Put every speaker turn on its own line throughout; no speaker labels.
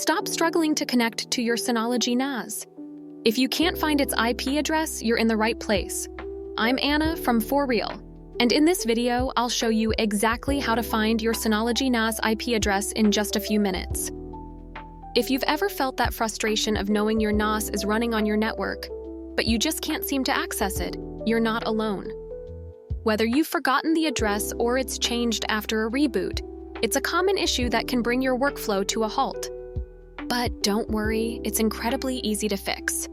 Stop struggling to connect to your Synology NAS. If you can't find its IP address, you're in the right place. I'm Anna from For Real, and in this video, I'll show you exactly how to find your Synology NAS IP address in just a few minutes. If you've ever felt that frustration of knowing your NAS is running on your network, but you just can't seem to access it, you're not alone. Whether you've forgotten the address or it's changed after a reboot, it's a common issue that can bring your workflow to a halt. But don't worry, it's incredibly easy to fix.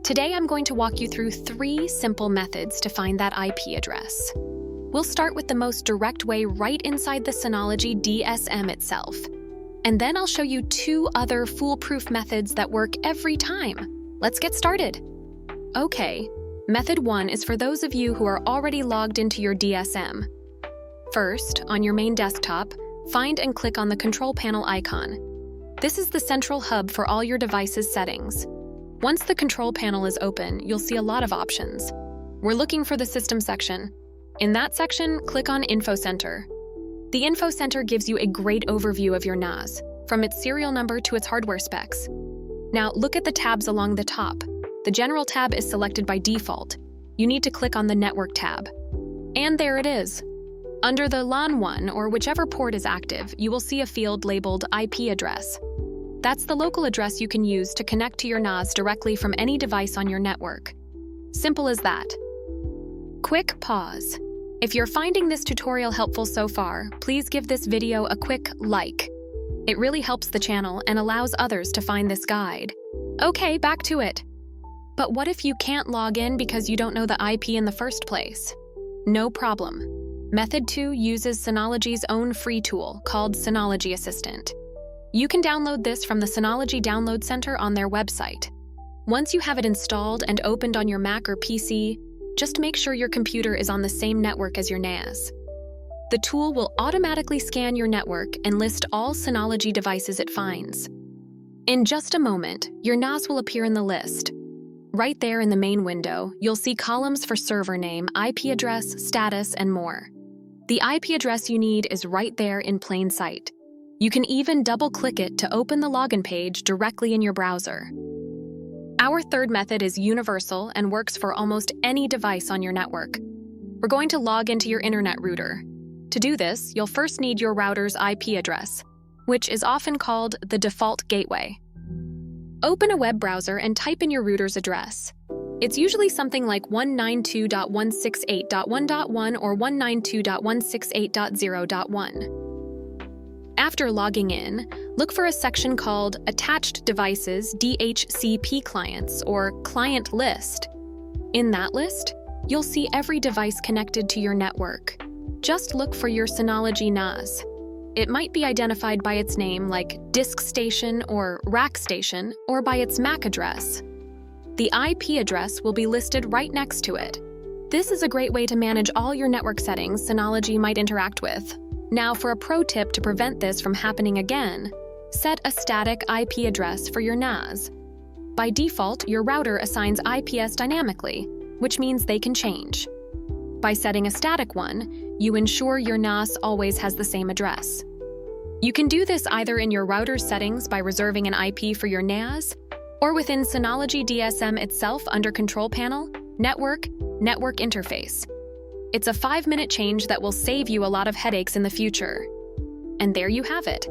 Today I'm going to walk you through 3 simple methods to find that IP address. We'll start with the most direct way right inside the Synology DSM itself. And then I'll show you 2 other foolproof methods that work every time. Let's get started. Okay, method 1 is for those of you who are already logged into your DSM. First, on your main desktop, find and click on the control panel icon. This is the central hub for all your device's settings. Once the control panel is open, you'll see a lot of options. We're looking for the System section. In that section, click on Info Center. The Info Center gives you a great overview of your NAS, from its serial number to its hardware specs. Now, look at the tabs along the top. The General tab is selected by default. You need to click on the Network tab. And there it is. Under the LAN 1, or whichever port is active, you will see a field labeled IP address. That's the local address you can use to connect to your NAS directly from any device on your network. Simple as that. Quick pause. If you're finding this tutorial helpful so far, please give this video a quick like. It really helps the channel and allows others to find this guide. Okay, back to it. But what if you can't log in because you don't know the IP in the first place? No problem. Method 2 uses Synology's own free tool called Synology Assistant. You can download this from the Synology Download Center on their website. Once you have it installed and opened on your Mac or PC, just make sure your computer is on the same network as your NAS. The tool will automatically scan your network and list all Synology devices it finds. In just a moment, your NAS will appear in the list. Right there in the main window, you'll see columns for server name, IP address, status, and more. The IP address you need is right there in plain sight. You can even double-click it to open the login page directly in your browser. Our third method is universal and works for almost any device on your network. We're going to log into your internet router. To do this, you'll first need your router's IP address, which is often called the default gateway. Open a web browser and type in your router's address. It's usually something like 192.168.1.1 or 192.168.0.1. After logging in, look for a section called Attached Devices DHCP Clients or Client List. In that list, you'll see every device connected to your network. Just look for your Synology NAS. It might be identified by its name like Disk Station or Rack Station, or by its MAC address. The IP address will be listed right next to it. This is a great way to manage all your network settings Synology might interact with. Now, for a pro tip to prevent this from happening again, set a static IP address for your NAS. By default, your router assigns IPs dynamically, which means they can change. By setting a static one, you ensure your NAS always has the same address. You can do this either in your router's settings by reserving an IP for your NAS, or within Synology DSM itself under Control Panel, Network Interface. It's a 5-minute change that will save you a lot of headaches in the future. And there you have it.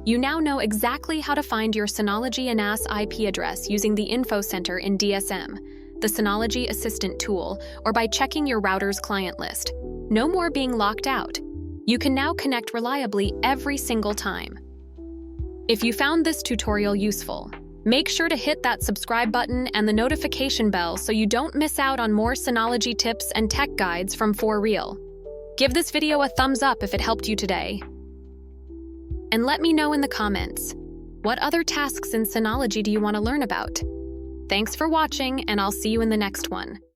You now know exactly how to find your Synology NAS IP address using the Info Center in DSM, the Synology Assistant tool, or by checking your router's client list. No more being locked out. You can now connect reliably every single time. If you found this tutorial useful, make sure to hit that subscribe button and the notification bell so you don't miss out on more Synology tips and tech guides from For Real. Give this video a thumbs up if it helped you today. And let me know in the comments, what other tasks in Synology do you want to learn about? Thanks for watching, and I'll see you in the next one.